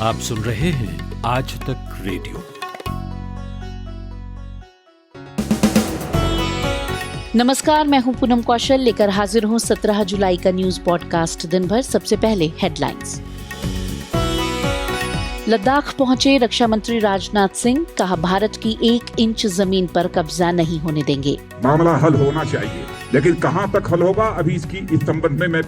आप सुन रहे हैं आज तक रेडियो। नमस्कार, मैं हूं पूनम कौशल, लेकर हाजिर हूं 17 जुलाई का न्यूज पॉडकास्ट। दिन भर सबसे पहले हेडलाइंस। लद्दाख पहुंचे रक्षा मंत्री राजनाथ सिंह, कहा भारत की 1 इंच जमीन पर कब्जा नहीं होने देंगे। मामला हल होना चाहिए, लेकिन कहां तक हल होगा अभी इस संबंध में मैं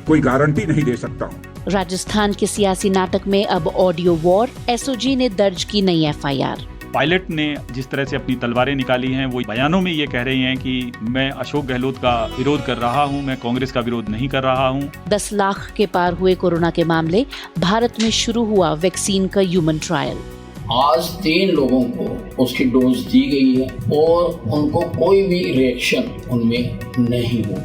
कोई गारंटी नहीं दे सकता हूं। राजस्थान के सियासी नाटक में अब ऑडियो वॉर, एसओजी ने दर्ज की नई एफआईआर। पायलट ने जिस तरह से अपनी तलवारें निकाली हैं, वो बयानों में ये कह रहे हैं कि मैं अशोक गहलोत का विरोध कर रहा हूं, मैं कांग्रेस का विरोध नहीं कर रहा हूं। 10 लाख के पार हुए कोरोना के मामले, भारत में शुरू हुआ वैक्सीन का ह्यूमन ट्रायल। आज 3 लोगों को उसकी डोज दी गई है और उनको कोई भी रिएक्शन उनमें नहीं हुआ।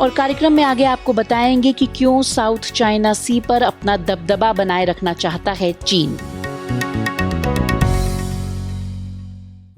और कार्यक्रम में आगे आपको बताएंगे कि क्यों साउथ चाइना सी पर अपना दबदबा बनाए रखना चाहता है चीन।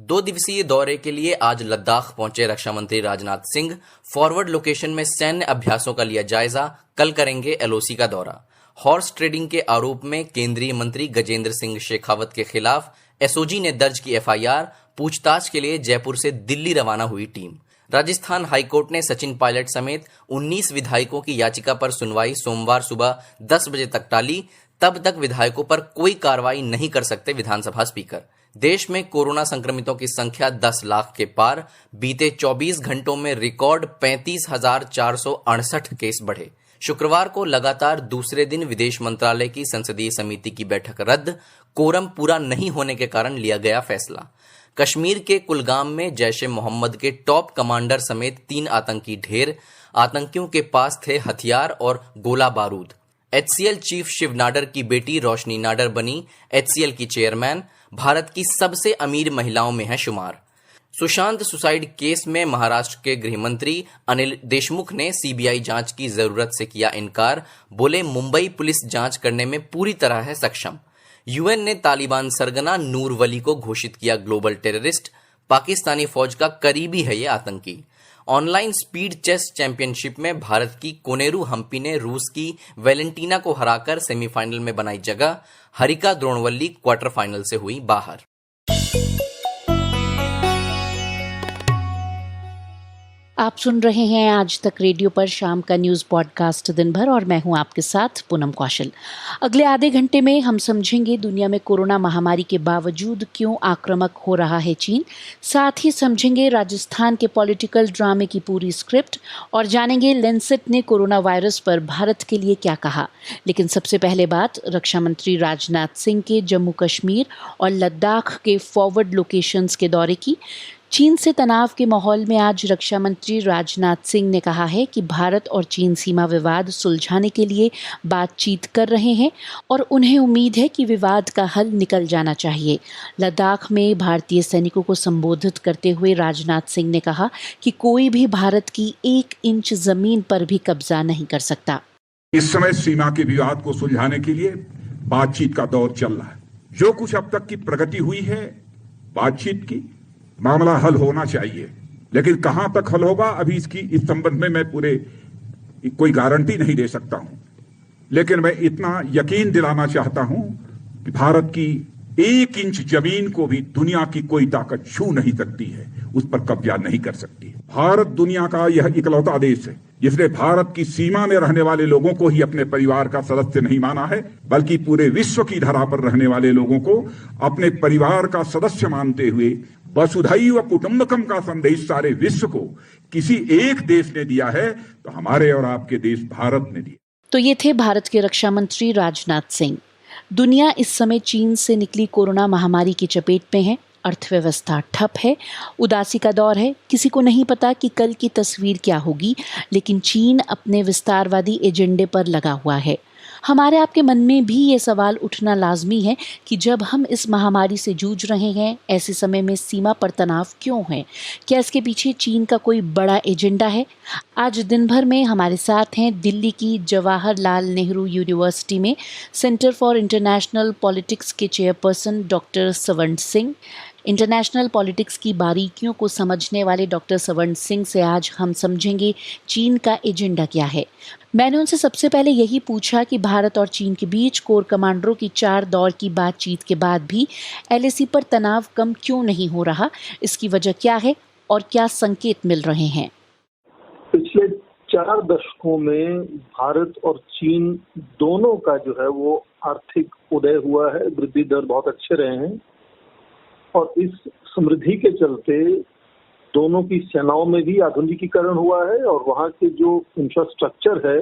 2 दिवसीय दौरे के लिए आज लद्दाख पहुंचे रक्षा मंत्री राजनाथ सिंह। फॉरवर्ड लोकेशन में सैन्य अभ्यासों का लिया जायजा, कल करेंगे एलओसी का दौरा। हॉर्स ट्रेडिंग के आरोप में केंद्रीय मंत्री गजेंद्र सिंह शेखावत के खिलाफ एसओजी ने दर्ज की एफआईआर। पूछताछ के लिए जयपुर से दिल्ली रवाना हुई टीम। राजस्थान हाईकोर्ट ने सचिन पायलट समेत 19 विधायकों की याचिका पर सुनवाई सोमवार सुबह 10 बजे तक टाली। तब तक विधायकों पर कोई कार्रवाई नहीं कर सकते विधानसभा स्पीकर। देश में कोरोना संक्रमितों की संख्या 10 लाख के पार। बीते 24 घंटों में रिकॉर्ड 35,468 केस बढ़े। शुक्रवार को लगातार दूसरे दिन विदेश मंत्रालय की संसदीय समिति की बैठक रद्द। कोरम पूरा नहीं होने के कारण लिया गया फैसला। कश्मीर के कुलगाम में जैश ए मोहम्मद के टॉप कमांडर समेत 3 आतंकी ढेर। आतंकियों के पास थे हथियार और गोला बारूद। एचसीएल चीफ शिव नाडर की बेटी रोशनी नाडर बनी एचसीएल की चेयरमैन। भारत की सबसे अमीर महिलाओं में है शुमार। सुशांत सुसाइड केस में महाराष्ट्र के गृहमंत्री अनिल देशमुख ने सीबीआई जांच की जरूरत से किया इनकार। बोले मुंबई पुलिस जांच करने में पूरी तरह है सक्षम। यूएन ने तालिबान सरगना नूर वली को घोषित किया ग्लोबल टेररिस्ट। पाकिस्तानी फौज का करीबी है ये आतंकी। ऑनलाइन स्पीड चेस चैंपियनशिप में भारत की कोनेरू हम्पी ने रूस की वैलेंटीना को हराकर सेमीफाइनल में बनाई जगह। हरिका द्रोणवल्ली क्वार्टर फाइनल से हुई बाहर। आप सुन रहे हैं आज तक रेडियो पर शाम का न्यूज पॉडकास्ट दिन भर, और मैं हूं आपके साथ पूनम कौशल। अगले आधे घंटे में हम समझेंगे दुनिया में कोरोना महामारी के बावजूद क्यों आक्रामक हो रहा है चीन। साथ ही समझेंगे राजस्थान के पॉलिटिकल ड्रामे की पूरी स्क्रिप्ट और जानेंगे लैंसेट ने कोरोना वायरस पर भारत के लिए क्या कहा। लेकिन सबसे पहले बात रक्षा मंत्री राजनाथ सिंह के जम्मू कश्मीर और लद्दाख के फॉरवर्ड लोकेशंस के दौरे की। चीन से तनाव के माहौल में आज रक्षा मंत्री राजनाथ सिंह ने कहा है कि भारत और चीन सीमा विवाद सुलझाने के लिए बातचीत कर रहे हैं और उन्हें उम्मीद है कि विवाद का हल निकल जाना चाहिए। लद्दाख में भारतीय सैनिकों को संबोधित करते हुए राजनाथ सिंह ने कहा कि कोई भी भारत की 1 इंच जमीन पर भी कब्जा नहीं कर सकता। इस समय सीमा के विवाद को सुलझाने के लिए बातचीत का दौर चल रहा है। जो कुछ अब तक की प्रगति हुई है बातचीत की, मामला हल होना चाहिए, लेकिन कहां तक हल होगा अभी इस संबंध में मैं कोई गारंटी नहीं दे सकता हूं। लेकिन मैं इतना यकीन दिलाना चाहता हूं कि भारत की 1 इंच जमीन को भी दुनिया की कोई ताकत छू नहीं सकती है, उस पर कब्जा नहीं कर सकती। भारत दुनिया का यह इकलौता देश है जिसने भारत की सीमा में रहने वाले लोगों को ही अपने परिवार का सदस्य नहीं माना है, बल्कि पूरे विश्व की धरा पर रहने वाले लोगों को अपने परिवार का सदस्य मानते हुए वसुधैव कुटुंबकम का संदेश सारे विश्व को किसी एक देश ने दिया है तो हमारे और आपके देश भारत ने दिया। तो ये थे भारत के रक्षा मंत्री राजनाथ सिंह। दुनिया इस समय चीन से निकली कोरोना महामारी की चपेट में है। अर्थव्यवस्था ठप है, उदासी का दौर है। किसी को नहीं पता कि कल की तस्वीर क्या होगी, लेकिन चीन अपने विस्तारवादी एजेंडे पर लगा हुआ है। हमारे आपके मन में भी ये सवाल उठना लाजमी है कि जब हम इस महामारी से जूझ रहे हैं, ऐसे समय में सीमा पर तनाव क्यों है? क्या इसके पीछे चीन का कोई बड़ा एजेंडा है? आज दिन भर में हमारे साथ हैं दिल्ली की जवाहरलाल नेहरू यूनिवर्सिटी में सेंटर फॉर इंटरनेशनल पॉलिटिक्स के चेयरपर्सन डॉक्टर स्वर्ण सिंह, इंटरनेशनल पॉलिटिक्स की बारीकियों को समझने वाले डॉक्टर स्वर्ण सिंह से आज हम समझेंगे चीन का एजेंडा क्या है। मैंने उनसे सबसे पहले यही पूछा कि भारत और चीन के बीच कोर कमांडरों की 4 दौर की बातचीत के बाद भी LAC पर तनाव कम क्यों नहीं हो रहा, इसकी वजह क्या है और क्या संकेत मिल रहे हैं। पिछले 4 दशकों में भारत और चीन दोनों का जो है वो आर्थिक उदय हुआ है, वृद्धि दर बहुत अच्छे रहे हैं और इस समृद्धि के चलते दोनों की सेनाओं में भी आधुनिकीकरण हुआ है और वहाँ के जो इंफ्रास्ट्रक्चर है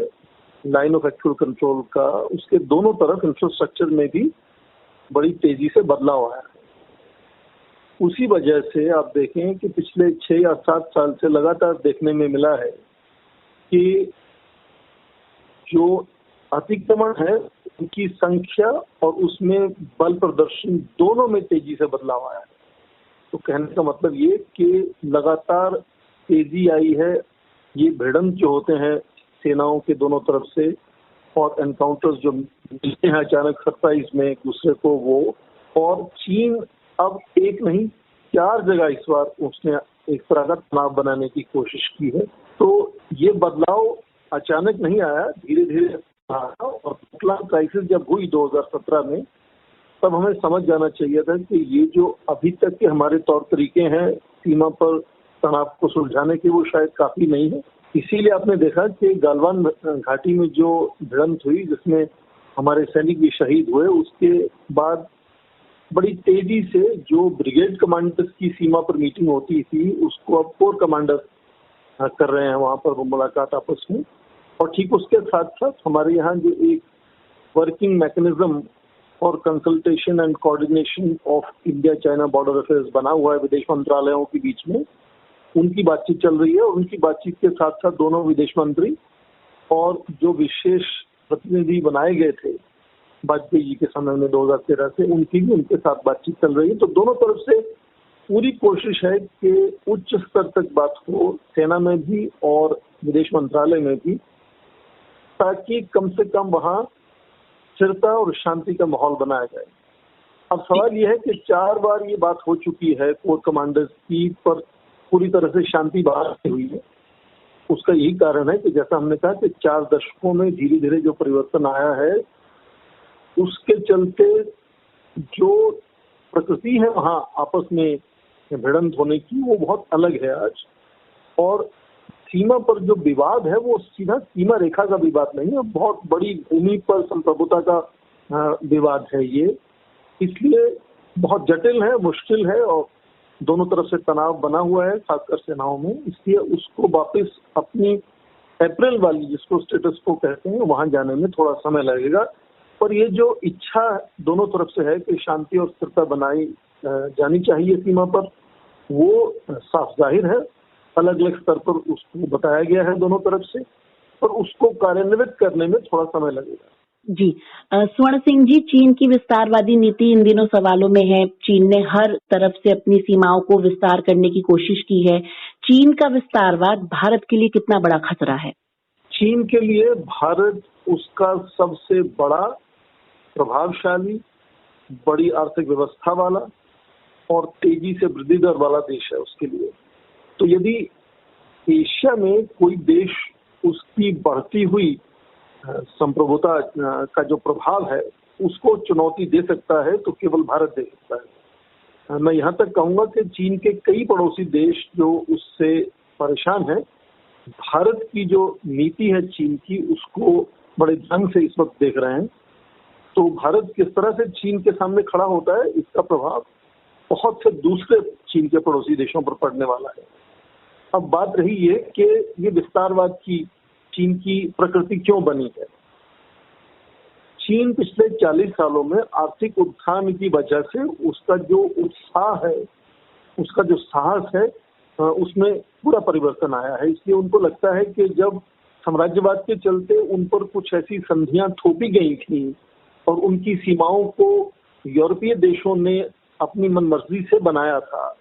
लाइन ऑफ एक्चुअल कंट्रोल का, उसके दोनों तरफ इंफ्रास्ट्रक्चर में भी बड़ी तेजी से बदलाव आया है। उसी वजह से आप देखें कि पिछले 6 या 7 साल से लगातार देखने में मिला है कि जो अतिक्रमण है उनकी संख्या और उसमें बल प्रदर्शन दोनों में तेजी से बदलाव आया है। तो कहने का मतलब ये कि लगातार तेजी आई है। ये भिड़ंत जो होते हैं सेनाओं के दोनों तरफ से और एनकाउंटर्स जो मिलते हैं अचानक सरप्राइज में एक दूसरे को, वो और चीन अब एक नहीं 4 जगह इस बार उसने एक तरह का तनाव बनाने की कोशिश की है। तो ये बदलाव अचानक नहीं आया, धीरे धीरे आया और पोखरान क्राइसिस जब हुई 2017 में, तब हमें समझ जाना चाहिए था कि ये जो अभी तक के हमारे तौर तरीके हैं सीमा पर तनाव को सुलझाने के, वो शायद काफी नहीं है। इसीलिए आपने देखा कि गालवान घाटी में जो भिड़ंत हुई जिसमें हमारे सैनिक भी शहीद हुए, उसके बाद बड़ी तेजी से जो ब्रिगेड कमांडर्स की सीमा पर मीटिंग होती थी उसको अब कोर कमांडर कर रहे हैं वहां पर मुलाकात आपस में। और ठीक उसके साथ साथ हमारे यहाँ जो एक वर्किंग मैकेनिज्म और consultation and coordination of India China border affairs बना हुआ है विदेश मंत्रालयों के बीच में, उनकी बातचीत चल रही है और उनकी बातचीत के साथ साथ दोनों विदेश मंत्री और जो विशेष प्रतिनिधि बनाए गए थे वाजपेयी जी के समय में 2013 से, उनकी भी उनके साथ बातचीत चल रही है। तो दोनों तरफ से पूरी कोशिश है कि उच्च स्तर तक बात हो, सेना में भी और विदेश मंत्रालय में भी, ताकि कम से कम वहाँ स्थिरता और शांति का माहौल बनाया जाए। अब सवाल यह है कि 4 बार ये बात हो चुकी है कोर कमांडर्स की, पर पूरी तरह से शांति बाहर नहीं हुई है। उसका यही कारण है कि जैसा हमने कहा कि 4 दशकों में धीरे धीरे जो परिवर्तन आया है, उसके चलते जो प्रकृति है वहाँ आपस में भिड़ंत होने की, वो बहुत अलग है आज। और सीमा पर जो विवाद है वो सीधा सीमा रेखा का विवाद नहीं है, बहुत बड़ी भूमि पर संप्रभुता का विवाद है ये। इसलिए बहुत जटिल है, मुश्किल है और दोनों तरफ से तनाव बना हुआ है, खासकर सेनाओं में। इसलिए उसको वापस अपनी अप्रैल वाली जिसको स्टेटस को कहते हैं वहां जाने में थोड़ा समय लगेगा। पर ये जो इच्छा दोनों तरफ से है कि शांति और स्थिरता बनाई जानी चाहिए सीमा पर, वो साफ जाहिर है। अलग अलग स्तर पर उसको बताया गया है दोनों तरफ से, पर उसको कार्यान्वित करने में थोड़ा समय लगेगा। जी, स्वर्ण सिंह जी, चीन की विस्तारवादी नीति इन दिनों सवालों में है। चीन ने हर तरफ से अपनी सीमाओं को विस्तार करने की कोशिश की है। चीन का विस्तारवाद भारत के लिए कितना बड़ा खतरा है? चीन के लिए भारत उसका सबसे बड़ा, प्रभावशाली, बड़ी आर्थिक व्यवस्था वाला और तेजी से वृद्धि दर वाला देश है उसके लिए। तो यदि एशिया में कोई देश उसकी बढ़ती हुई संप्रभुता का जो प्रभाव है उसको चुनौती दे सकता है तो केवल भारत दे सकता है। मैं यहाँ तक कहूँगा कि चीन के कई पड़ोसी देश जो उससे परेशान हैं, भारत की जो नीति है चीन की, उसको बड़े ढंग से इस वक्त देख रहे हैं। तो भारत किस तरह से चीन के सामने खड़ा होता है, इसका प्रभाव बहुत से दूसरे चीन के पड़ोसी देशों पर पड़ने वाला है। अब बात रही ये कि ये विस्तारवाद की चीन की प्रकृति क्यों बनी है। चीन पिछले 40 सालों में आर्थिक उत्थान की वजह से उसका जो उत्साह है, उसका जो साहस है, उसमें पूरा परिवर्तन आया है। इसलिए उनको लगता है कि जब साम्राज्यवाद के चलते उन पर कुछ ऐसी संधियां थोपी गई थी और उनकी सीमाओं को यूरोपीय देशों ने अपनी मनमर्जी से बनाया था,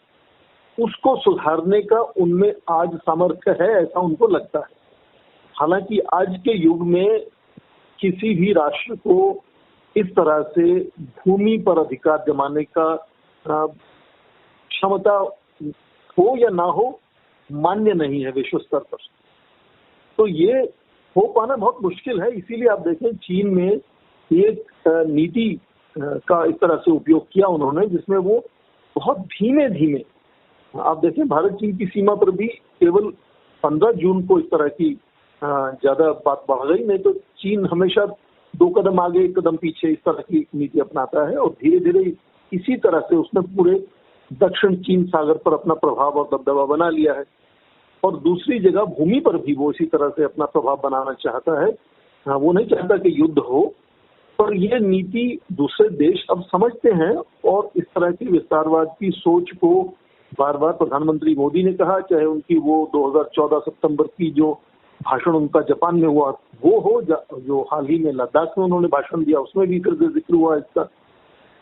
उसको सुधारने का उनमें आज सामर्थ्य है, ऐसा उनको लगता है। हालांकि आज के युग में किसी भी राष्ट्र को इस तरह से भूमि पर अधिकार जमाने का क्षमता हो या ना हो मान्य नहीं है विश्व स्तर पर। तो ये हो पाना बहुत मुश्किल है। इसीलिए आप देखें चीन में एक नीति का इस तरह से उपयोग किया उन्होंने, जिसमें वो बहुत धीमे धीमे, आप देखें भारत चीन की सीमा पर भी केवल 15 जून को इस तरह की ज्यादा बात बढ़ गई, नहीं तो चीन हमेशा 2 कदम आगे 1 कदम पीछे इस तरह की नीति अपनाता है और धीरे धीरे इसी तरह से उसने पूरे दक्षिण चीन सागर पर अपना प्रभाव और दबदबा बना लिया है। और दूसरी जगह भूमि पर भी वो इसी तरह से अपना प्रभाव बनाना चाहता है। वो नहीं चाहता कि युद्ध हो, पर यह नीति दूसरे देश अब समझते हैं और इस तरह की विस्तारवाद की सोच को बार बार प्रधानमंत्री मोदी ने कहा, चाहे उनकी वो 2014 सितंबर की जो भाषण उनका जापान में हुआ वो हो, जो हाल ही में लद्दाख में उन्होंने भाषण दिया उसमें भी फिर जिक्र हुआ इसका।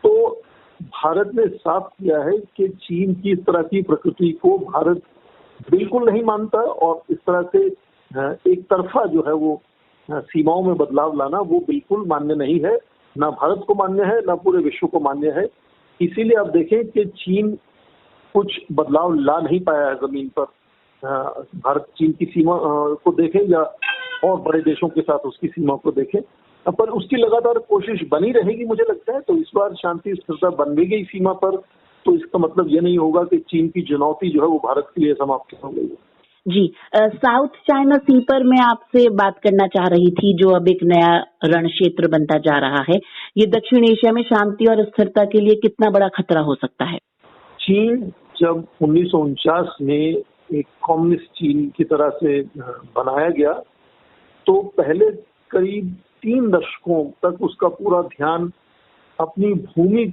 तो भारत ने साफ किया है कि चीन की इस तरह की प्रकृति को भारत बिल्कुल नहीं मानता और इस तरह से एक तरफा जो है वो सीमाओं में बदलाव लाना वो बिल्कुल मान्य नहीं है, ना भारत को मान्य है ना पूरे विश्व को मान्य है। इसीलिए आप देखें कि चीन कुछ बदलाव ला नहीं पाया है जमीन पर। भारत चीन की सीमा को देखें या और बड़े देशों के साथ उसकी सीमा को देखें, पर उसकी लगातार कोशिश बनी रहेगी मुझे लगता है। तो इस बार शांति स्थिरता बन भी गई सीमा पर, तो इसका मतलब ये नहीं होगा कि चीन की चुनौती जो है वो भारत के लिए समाप्त हो गई। जी, साउथ चाइना सी पर मैं आपसे बात करना चाह रही थी, जो अब एक नया रण क्षेत्र बनता जा रहा है। ये दक्षिण एशिया में शांति और स्थिरता के लिए कितना बड़ा खतरा हो सकता है? चीन जब 1949 में एक कम्युनिस्ट चीन की तरह से बनाया गया, तो पहले करीब 3 दशकों तक उसका पूरा ध्यान अपनी भूमि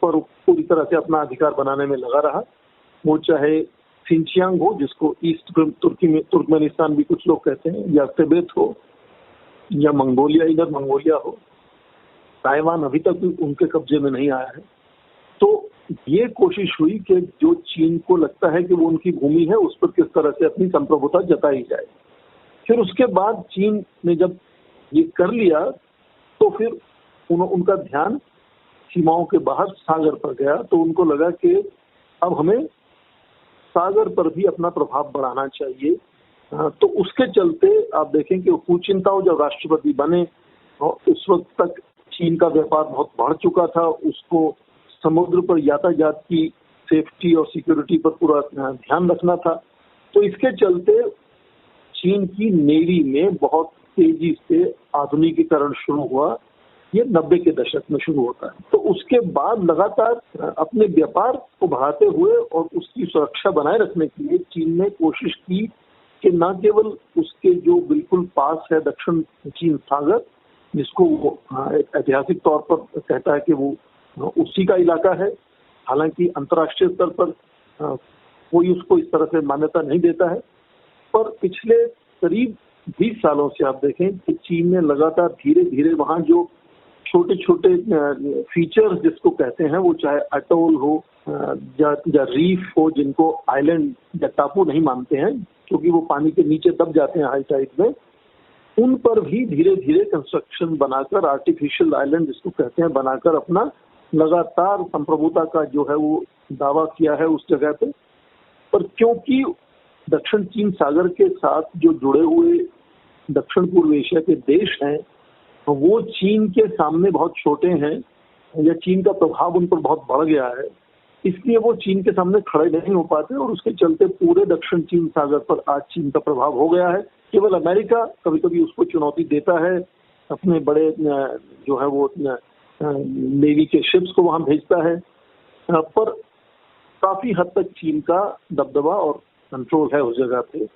पर पूरी तरह से अपना अधिकार बनाने में लगा रहा। वो चाहे सिंचियांग हो, जिसको ईस्ट तुर्कमेनिस्तान भी कुछ लोग कहते हैं, या तिब्बत हो, या मंगोलिया, इधर मंगोलिया हो, ताइवान अभी तक भी उनके कब्जे में नहीं आया है। तो ये कोशिश हुई कि जो चीन को लगता है कि वो उनकी भूमि है उस पर किस तरह से अपनी संप्रभुता जताई जाए। फिर उसके बाद चीन ने जब ये कर लिया तो फिर उनका ध्यान सीमाओं के बाहर सागर पर गया। तो उनको लगा कि अब हमें सागर पर भी अपना प्रभाव बढ़ाना चाहिए। तो उसके चलते आप देखें कि हू चिंताओ जब राष्ट्रपति बने और उस वक्त तक चीन का व्यापार बहुत बढ़ चुका था, उसको समुद्र पर यातायात की सेफ्टी और सिक्योरिटी पर पूरा ध्यान रखना था। तो इसके चलते चीन की नेवी में बहुत तेजी से आधुनिकीकरण शुरू हुआ। ये 90 के दशक में शुरू होता है। तो उसके बाद लगातार अपने व्यापार को बढ़ाते हुए और उसकी सुरक्षा बनाए रखने के लिए चीन ने कोशिश की कि न केवल उसके जो बिल्कुल पास है दक्षिण चीन सागर, जिसको वो ऐतिहासिक तौर पर कहता है कि वो उसी का इलाका है, हालांकि अंतर्राष्ट्रीय स्तर पर कोई उसको इस तरह से मान्यता नहीं देता है, पर पिछले करीब 20 सालों से आप देखें कि चीन ने लगातार धीरे धीरे वहाँ जो छोटे छोटे फीचर्स जिसको कहते हैं, वो चाहे अटोल हो या रीफ हो, जिनको आइलैंड या टापू नहीं मानते हैं क्योंकि वो पानी के नीचे दब जाते हैं हाई टाइड में, उन पर भी धीरे धीरे कंस्ट्रक्शन बनाकर, आर्टिफिशियल आइलैंड जिसको कहते हैं, बनाकर अपना लगातार संप्रभुता का जो है वो दावा किया है उस जगह पे। पर क्योंकि दक्षिण चीन सागर के साथ जो जुड़े हुए दक्षिण पूर्व एशिया के देश हैं वो चीन के सामने बहुत छोटे हैं या चीन का प्रभाव उन पर बहुत बढ़ गया है, इसलिए वो चीन के सामने खड़े नहीं हो पाते और उसके चलते पूरे दक्षिण चीन सागर पर आज चीन का प्रभाव हो गया है। केवल अमेरिका कभी कभी उसको चुनौती देता है, अपने बड़े जो है वो नेवी के शिप्स को वहां भेजता है, पर काफी हद तक चीन का दबदबा और कंट्रोल है उस जगह पे।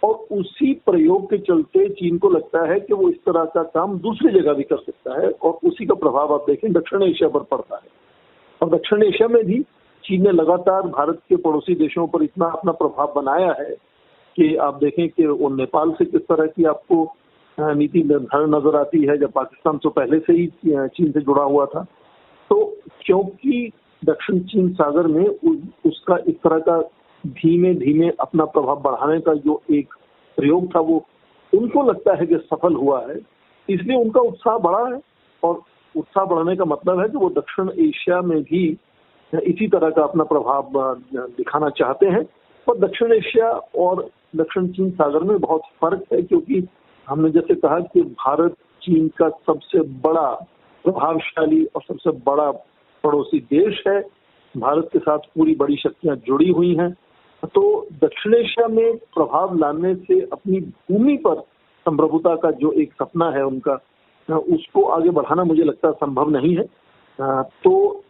और उसी प्रयोग के चलते चीन को लगता है कि वो इस तरह का काम दूसरी जगह भी कर सकता है और उसी का प्रभाव आप देखें दक्षिण एशिया पर पड़ता है। और दक्षिण एशिया में भी चीन ने लगातार भारत के पड़ोसी देशों पर इतना अपना प्रभाव बनाया है कि आप देखें कि वो नेपाल से किस तरह की आपको नीति निर्धारण नजर आती है, जब पाकिस्तान तो पहले से ही चीन से जुड़ा हुआ था। तो क्योंकि दक्षिण चीन सागर में उसका इस तरह का धीमे धीमे अपना प्रभाव बढ़ाने का जो एक प्रयोग था वो उनको लगता है कि सफल हुआ है, इसलिए उनका उत्साह बढ़ा है। और उत्साह बढ़ने का मतलब है कि वो दक्षिण एशिया में भी इसी तरह का अपना प्रभाव दिखाना चाहते हैं। और दक्षिण एशिया और दक्षिण चीन सागर में बहुत फर्क है, क्योंकि हमने जैसे कहा कि भारत चीन का सबसे बड़ा प्रभावशाली और सबसे बड़ा पड़ोसी देश है। भारत के साथ पूरी बड़ी शक्तियां जुड़ी हुई हैं, तो दक्षिण एशिया में प्रभाव लाने से अपनी भूमि पर संप्रभुता का जो एक सपना है उनका, उसको आगे बढ़ाना मुझे लगता है संभव नहीं है। तो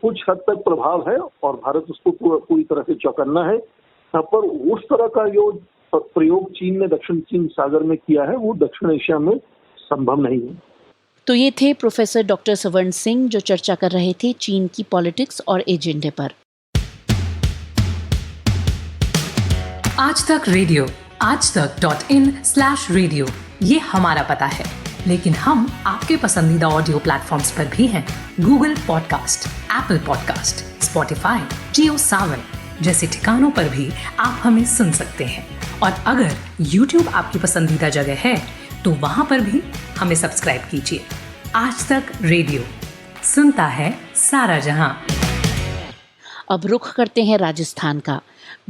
कुछ हद तक प्रभाव है और भारत उसको पूरी तरह से चौकन्ना है, पर उस तरह का जो प्रयोग चीन ने दक्षिण चीन सागर में किया है वो दक्षिण एशिया में संभव नहीं है। तो ये थे प्रोफेसर डॉक्टर स्वर्ण सिंह जो चर्चा कर रहे थे चीन की पॉलिटिक्स और एजेंडे पर। आज तक रेडियो aajtak.in/radio ये हमारा पता है, लेकिन हम आपके पसंदीदा ऑडियो प्लेटफॉर्म्स पर भी हैं। Google podcast, Apple podcast, Spotify, Jio Saavn जैसे ठिकानों पर भी आप हमें सुन सकते हैं। और अगर YouTube आपकी पसंदीदा जगह है तो वहां पर भी हमें सब्सक्राइब कीजिए। आज तक रेडियो सुनता है सारा जहां। अब रुख करते हैं राजस्थान का।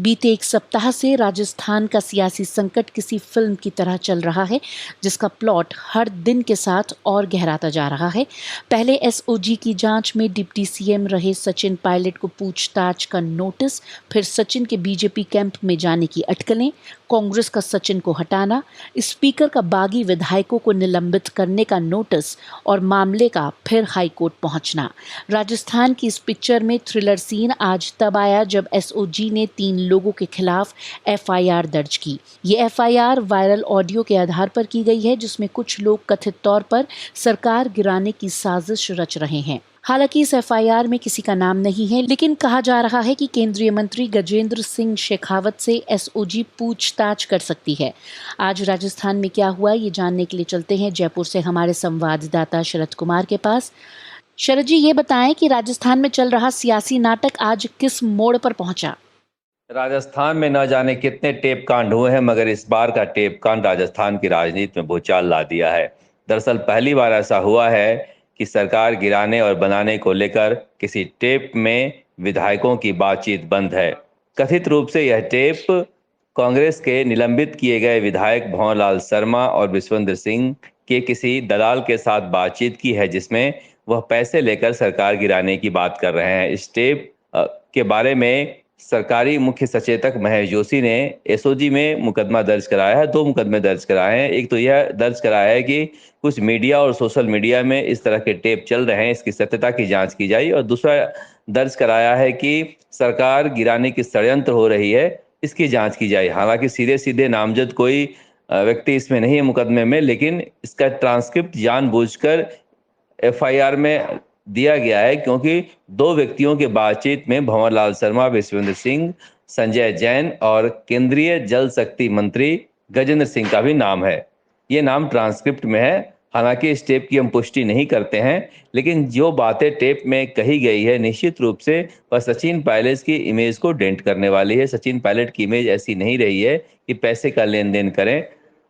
बीते एक सप्ताह से राजस्थान का सियासी संकट किसी फिल्म की तरह चल रहा है, जिसका प्लॉट हर दिन के साथ और गहराता जा रहा है। पहले एसओजी की जांच में डिप्टी सीएम रहे सचिन पायलट को पूछताछ का नोटिस, फिर सचिन के बीजेपी कैंप में जाने की अटकलें, कांग्रेस का सचिन को हटाना, स्पीकर का बागी विधायकों को निलंबित करने का नोटिस और मामले का फिर हाईकोर्ट पहुंचना। राजस्थान की इस पिक्चर में थ्रिलर सीन आज तब आया जब एसओजी ने 3 लोगों के खिलाफ एफआईआर दर्ज की। ये एफआईआर वायरल ऑडियो के आधार पर की गई है, जिसमें कुछ लोग कथित तौर पर सरकार गिराने की साजिश रच रहे हैं। हालांकि इस एफआईआर में किसी का नाम नहीं है, लेकिन कहा जा रहा है कि केंद्रीय मंत्री गजेंद्र सिंह शेखावत से एसओजी पूछताछ कर सकती है। आज राजस्थान में क्या हुआ ये जानने के लिए चलते हैं जयपुर से हमारे संवाददाता शरद कुमार के पास। शरद जी, ये बताएं कि राजस्थान में चल रहा सियासी नाटक आज किस मोड़ पर पहुंचा? राजस्थान में न जाने कितने टेप कांड हुए हैं, मगर इस बार का टेप कांड राजस्थान की राजनीति में भूचाल ला दिया है। दरअसल पहली बार ऐसा हुआ है कि सरकार गिराने और बनाने को लेकर किसी टेप में विधायकों की बातचीत बंद है। कथित रूप से यह टेप कांग्रेस के निलंबित किए गए विधायक भंवरलाल शर्मा और विश्वेंद्र सिंह के किसी दलाल के साथ बातचीत की है, जिसमें वह पैसे लेकर सरकार गिराने की बात कर रहे हैं। इस टेप के बारे में सरकारी मुख्य सचेतक महेश जोशी ने एसओजी में मुकदमा दर्ज कराया है। 2 मुकदमे दर्ज कराए हैं। एक तो यह दर्ज कराया है कि कुछ मीडिया और सोशल मीडिया में इस तरह के टेप चल रहे हैं, इसकी सत्यता की जांच की जाए, और दूसरा दर्ज कराया है कि सरकार गिराने की षड्यंत्र हो रही है, इसकी जांच की जाए। हालांकि सीधे सीधे नामजद कोई व्यक्ति इसमें नहीं है मुकदमे में, लेकिन इसका ट्रांसक्रिप्ट जानबूझकर एफआईआर में दिया गया है, क्योंकि 2 व्यक्तियों के बातचीत में भंवरलाल शर्मा, विश्वेंद्र सिंह, संजय जैन और केंद्रीय जल शक्ति मंत्री गजेंद्र सिंह का भी नाम है। ये नाम ट्रांसक्रिप्ट में है। हालांकि इस टेप की हम पुष्टि नहीं करते हैं, लेकिन जो बातें टेप में कही गई है निश्चित रूप से वह सचिन पायलट की इमेज को डेंट करने वाली है। सचिन पायलट की इमेज ऐसी नहीं रही है कि पैसे का लेन देन करें।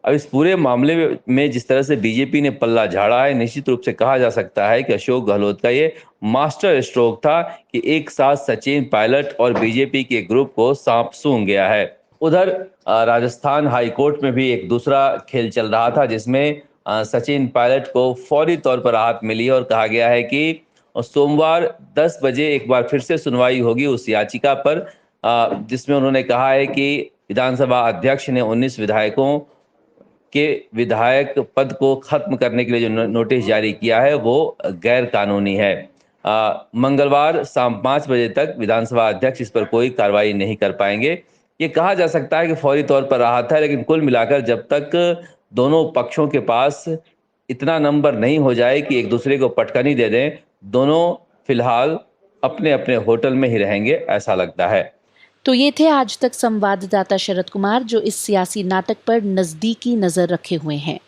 अब इस पूरे मामले में जिस तरह से बीजेपी ने पल्ला झाड़ा है, निश्चित रूप से कहा जा सकता है कि अशोक गहलोत का ये मास्टर स्ट्रोक था कि एक साथ सचिन पायलट और बीजेपी के ग्रुप को सांप सूंघ गया है। उधर राजस्थान हाईकोर्ट में भी एक दूसरा खेल चल रहा था, जिसमें सचिन पायलट को फौरी तौर पर राहत मिली और कहा गया है कि सोमवार 10 बजे एक बार फिर से सुनवाई होगी उस याचिका पर, जिसमें उन्होंने कहा है कि विधानसभा अध्यक्ष ने 19 विधायकों के विधायक पद को खत्म करने के लिए जो नोटिस जारी किया है वो गैर कानूनी है। मंगलवार शाम 5 बजे तक विधानसभा अध्यक्ष इस पर कोई कार्रवाई नहीं कर पाएंगे। ये कहा जा सकता है कि फौरी तौर पर राहत है, लेकिन कुल मिलाकर जब तक दोनों पक्षों के पास इतना नंबर नहीं हो जाए कि एक दूसरे को पटकनी दे दें, दोनों फिलहाल अपने अपने होटल में ही रहेंगे, ऐसा लगता है। तो ये थे आज तक संवाददाता शरद कुमार, जो इस सियासी नाटक पर नजदीकी नजर रखे हुए हैं।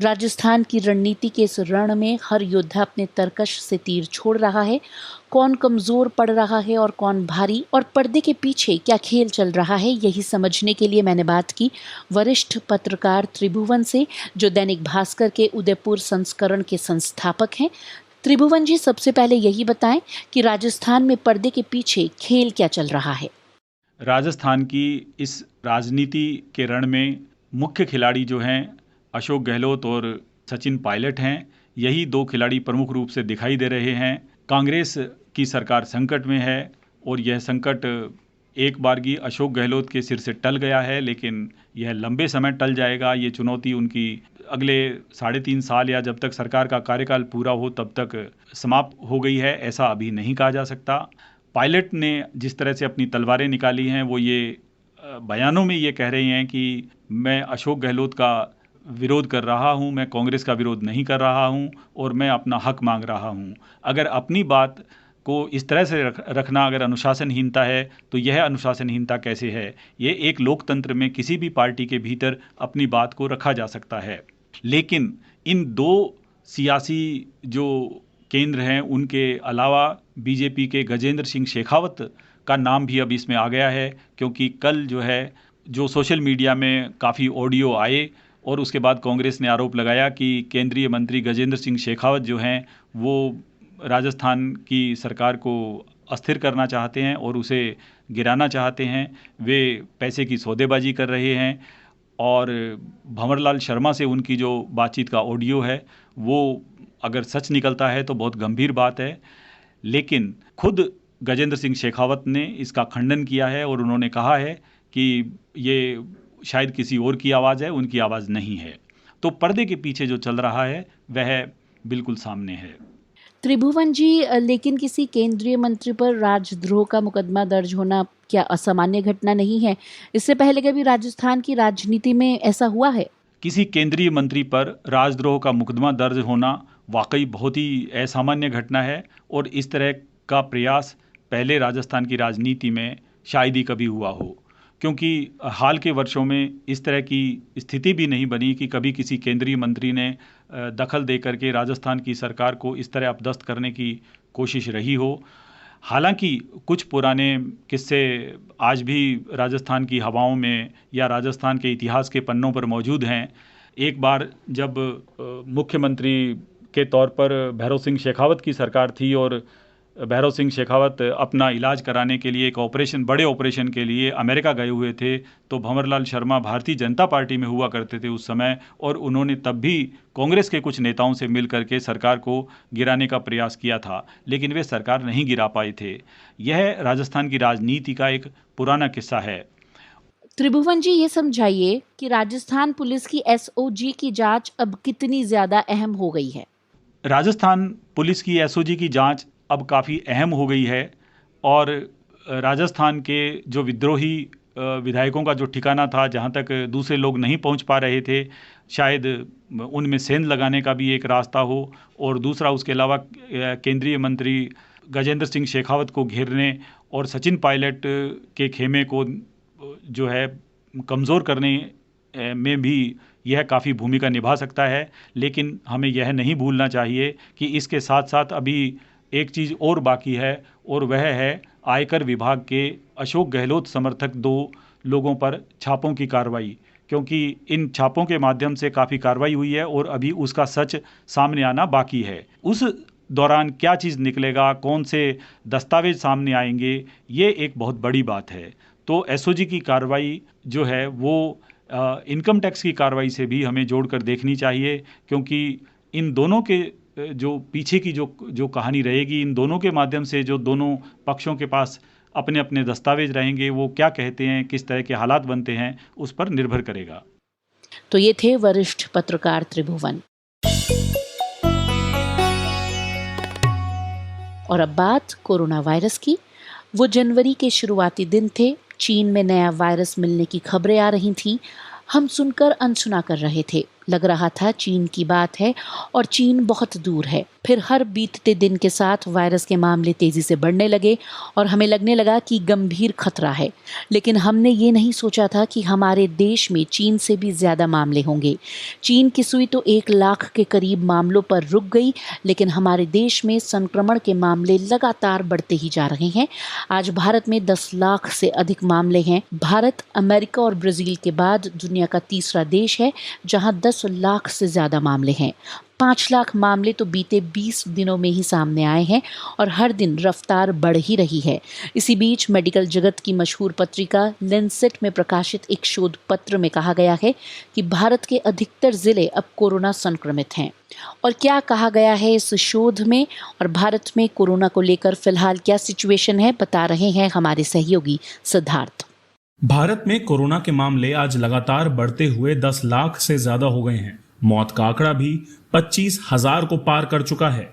राजस्थान की रणनीति के इस रण में हर योद्धा अपने तरकश से तीर छोड़ रहा है। कौन कमजोर पड़ रहा है और कौन भारी, और पर्दे के पीछे क्या खेल चल रहा है, यही समझने के लिए मैंने बात की वरिष्ठ पत्रकार त्रिभुवन से, जो दैनिक भास्कर के उदयपुर संस्करण के संस्थापक हैं। त्रिभुवन जी, सबसे पहले यही बताएं कि राजस्थान में पर्दे के पीछे खेल क्या चल रहा है। राजस्थान की इस राजनीति के रण में मुख्य खिलाड़ी जो हैं अशोक गहलोत और सचिन पायलट हैं। यही दो खिलाड़ी प्रमुख रूप से दिखाई दे रहे हैं। कांग्रेस की सरकार संकट में है और यह संकट एक बारगी अशोक गहलोत के सिर से टल गया है, लेकिन यह लंबे समय टल जाएगा। ये चुनौती उनकी अगले 3.5 साल या जब तक सरकार का कार्यकाल पूरा हो तब तक समाप्त हो गई है, ऐसा अभी नहीं कहा जा सकता। पायलट ने जिस तरह से अपनी तलवारें निकाली हैं, वो ये बयानों में ये कह रहे हैं कि मैं अशोक गहलोत का विरोध कर रहा हूं, मैं कांग्रेस का विरोध नहीं कर रहा हूं और मैं अपना हक मांग रहा हूं। अगर अपनी बात को इस तरह से रखना अगर अनुशासनहीनता है तो यह अनुशासनहीनता कैसे है? ये एक लोकतंत्र में किसी भी पार्टी के भीतर अपनी बात को रखा जा सकता है, लेकिन इन दो सियासी जो केंद्र हैं उनके अलावा बीजेपी के गजेंद्र सिंह शेखावत का नाम भी अब इसमें आ गया है, क्योंकि कल जो सोशल मीडिया में काफ़ी ऑडियो आए और उसके बाद कांग्रेस ने आरोप लगाया कि केंद्रीय मंत्री गजेंद्र सिंह शेखावत जो हैं वो राजस्थान की सरकार को अस्थिर करना चाहते हैं और उसे गिराना चाहते हैं। वे पैसे की सौदेबाजी कर रहे हैं और भंवरलाल शर्मा से उनकी जो बातचीत का ऑडियो है वो अगर सच निकलता है तो बहुत गंभीर बात है। लेकिन खुद गजेंद्र सिंह शेखावत ने इसका खंडन किया है और उन्होंने कहा है कि ये शायद किसी और की आवाज़ है, उनकी आवाज़ नहीं है। तो पर्दे के पीछे जो चल रहा है वह बिल्कुल सामने है। त्रिभुवन जी, लेकिन किसी केंद्रीय मंत्री पर राजद्रोह का मुकदमा दर्ज होना क्या असामान्य घटना नहीं है? इससे पहले कभी राजस्थान की राजनीति में ऐसा हुआ है? किसी केंद्रीय मंत्री पर राजद्रोह का मुकदमा दर्ज होना वाकई बहुत ही असामान्य घटना है और इस तरह का प्रयास पहले राजस्थान की राजनीति में शायद ही कभी हुआ हो, क्योंकि हाल के वर्षों में इस तरह की स्थिति भी नहीं बनी कि कभी किसी केंद्रीय मंत्री ने दखल दे करके राजस्थान की सरकार को इस तरह अपदस्थ करने की कोशिश रही हो। हालांकि कुछ पुराने किस्से आज भी राजस्थान की हवाओं में या राजस्थान के इतिहास के पन्नों पर मौजूद हैं। एक बार जब मुख्यमंत्री के तौर पर भैरव सिंह शेखावत की सरकार थी और भैरव सिंह शेखावत अपना इलाज कराने के लिए एक बड़े ऑपरेशन के लिए अमेरिका गए हुए थे, तो भंवरलाल शर्मा भारतीय जनता पार्टी में हुआ करते थे उस समय, और उन्होंने तब भी कांग्रेस के कुछ नेताओं से मिल करके सरकार को गिराने का प्रयास किया था, लेकिन वे सरकार नहीं गिरा पाए थे। यह राजस्थान की राजनीति का एक पुराना किस्सा है। त्रिभुवन जी, ये समझाइए कि राजस्थान पुलिस की एसओजी की जांच अब कितनी ज्यादा अहम हो गई है? राजस्थान पुलिस की एसओजी की जांच अब काफ़ी अहम हो गई है और राजस्थान के जो विद्रोही विधायकों का जो ठिकाना था, जहां तक दूसरे लोग नहीं पहुंच पा रहे थे, शायद उनमें सेंध लगाने का भी एक रास्ता हो, और दूसरा उसके अलावा केंद्रीय मंत्री गजेंद्र सिंह शेखावत को घेरने और सचिन पायलट के खेमे को जो है कमज़ोर करने में भी यह काफ़ी भूमिका निभा सकता है। लेकिन हमें यह नहीं भूलना चाहिए कि इसके साथ साथ अभी एक चीज़ और बाकी है, और वह है आयकर विभाग के अशोक गहलोत समर्थक 2 लोगों पर छापों की कार्रवाई, क्योंकि इन छापों के माध्यम से काफ़ी कार्रवाई हुई है और अभी उसका सच सामने आना बाकी है। उस दौरान क्या चीज़ निकलेगा, कौन से दस्तावेज सामने आएंगे, ये एक बहुत बड़ी बात है। तो एसओजी की कार्रवाई जो है वो इनकम टैक्स की कार्रवाई से भी हमें जोड़कर देखनी चाहिए, क्योंकि इन दोनों के जो पीछे की जो कहानी रहेगी, इन दोनों के माध्यम से जो दोनों पक्षों के पास अपने अपने दस्तावेज रहेंगे, वो क्या कहते हैं, किस तरह के हालात बनते हैं, उस पर निर्भर करेगा। तो ये थे वरिष्ठ पत्रकार त्रिभुवन। और अब बात कोरोना वायरस की। वो जनवरी के शुरुआती दिन थे, चीन में नया वायरस मिलने की खबरें आ रही थीं। हम सुनकर अनसुना कर रहे थे, लग रहा था चीन की बात है और चीन बहुत दूर है। फिर हर बीतते दिन के साथ वायरस के मामले तेजी से बढ़ने लगे और हमें लगने लगा कि गंभीर खतरा है। लेकिन हमने ये नहीं सोचा था कि हमारे देश में चीन से भी ज़्यादा मामले होंगे। चीन की सुई तो 1 लाख के करीब मामलों पर रुक गई, लेकिन हमारे देश में संक्रमण के मामले लगातार बढ़ते ही जा रहे हैं। आज भारत में 10 लाख से अधिक मामले हैं। भारत अमेरिका और ब्राज़ील के बाद दुनिया का तीसरा देश है जहां 10 10 लाख से ज़्यादा मामले हैं। 5 लाख मामले तो बीते 20 दिनों में ही सामने आए हैं और हर दिन रफ्तार बढ़ ही रही है। इसी बीच मेडिकल जगत की मशहूर पत्रिका लैंसेट में प्रकाशित एक शोध पत्र में कहा गया है कि भारत के अधिकतर जिले अब कोरोना संक्रमित हैं। और क्या कहा गया है इस शोध में और भारत में कोरोना को लेकर फिलहाल क्या सिचुएशन है, बता रहे हैं हमारे सहयोगी सिद्धार्थ। भारत में कोरोना के मामले आज लगातार बढ़ते हुए 10 लाख से ज्यादा हो गए हैं। मौत का आंकड़ा भी 25,000 को पार कर चुका है।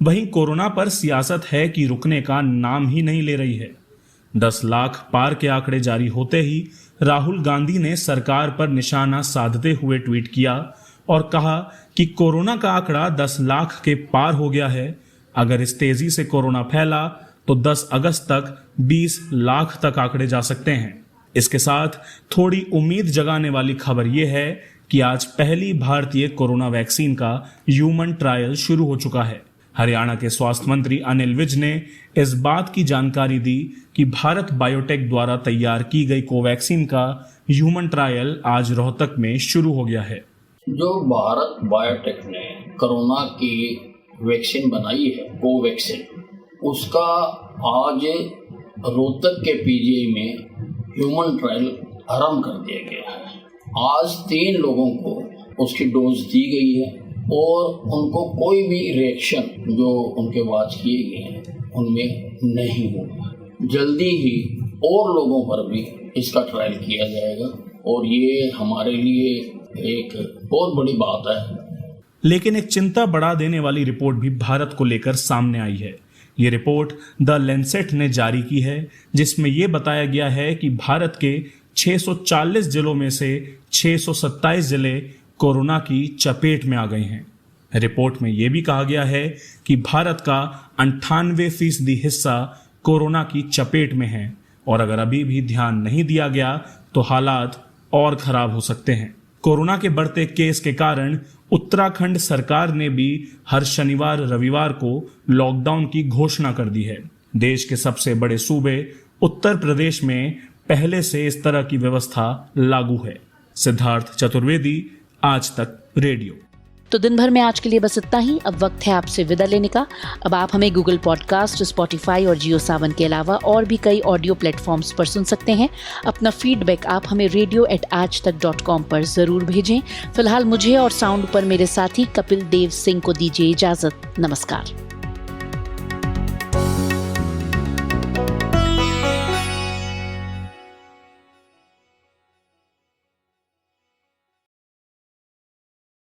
वहीं कोरोना पर सियासत है कि रुकने का नाम ही नहीं ले रही है। 10 लाख पार के आंकड़े जारी होते ही राहुल गांधी ने सरकार पर निशाना साधते हुए ट्वीट किया और कहा कि कोरोना का आंकड़ा 10 लाख के पार हो गया है। अगर इस तेजी से कोरोना फैला तो 10 अगस्त तक 20 लाख तक आंकड़े जा सकते हैं। इसके साथ थोड़ी उम्मीद जगाने वाली खबर यह है कि आज पहली भारतीय कोरोना वैक्सीन का ह्यूमन ट्रायल शुरू हो चुका है। हरियाणा के स्वास्थ्य मंत्री अनिल विज ने इस बात की जानकारी दी कि भारत बायोटेक द्वारा तैयार की गई कोवैक्सीन का ह्यूमन ट्रायल आज रोहतक में शुरू हो गया है। जो भारत बायोटेक ने कोरोना की वैक्सीन बनाई है कोवैक्सीन, उसका आज रोहतक के पीजीआई में ह्यूमन ट्रायल आरंभ कर दिया गया है। आज 3 लोगों को उसकी डोज दी गई है और उनको कोई भी रिएक्शन जो उनके बाद किए गए हैं उनमें नहीं होगा। जल्दी ही और लोगों पर भी इसका ट्रायल किया जाएगा और ये हमारे लिए एक बहुत बड़ी बात है। लेकिन एक चिंता बढ़ा देने वाली रिपोर्ट भी भारत को लेकर सामने आई है। ये रिपोर्ट द लैंसेट ने जारी की है, जिसमें यह बताया गया है कि भारत के 640 जिलों में से 627 जिले कोरोना की चपेट में आ गए हैं। रिपोर्ट में यह भी कहा गया है कि भारत का 98% हिस्सा कोरोना की चपेट में है और अगर अभी भी ध्यान नहीं दिया गया तो हालात और खराब हो सकते हैं। कोरोना के बढ़ते केस के कारण उत्तराखंड सरकार ने भी हर शनिवार रविवार को लॉकडाउन की घोषणा कर दी है। देश के सबसे बड़े सूबे उत्तर प्रदेश में पहले से इस तरह की व्यवस्था लागू है। सिद्धार्थ चतुर्वेदी, आज तक रेडियो। तो दिन भर में आज के लिए बस इतना ही। अब वक्त है आपसे विदा लेने का। अब आप हमें गूगल पॉडकास्ट, स्पॉटिफाई और जियो सावन के अलावा और भी कई ऑडियो प्लेटफॉर्म्स पर सुन सकते हैं। अपना फीडबैक आप हमें radio@aajtak.com पर जरूर भेजें। फिलहाल मुझे और साउंड पर मेरे साथी कपिल देव सिंह को दीजिए इजाजत। नमस्कार।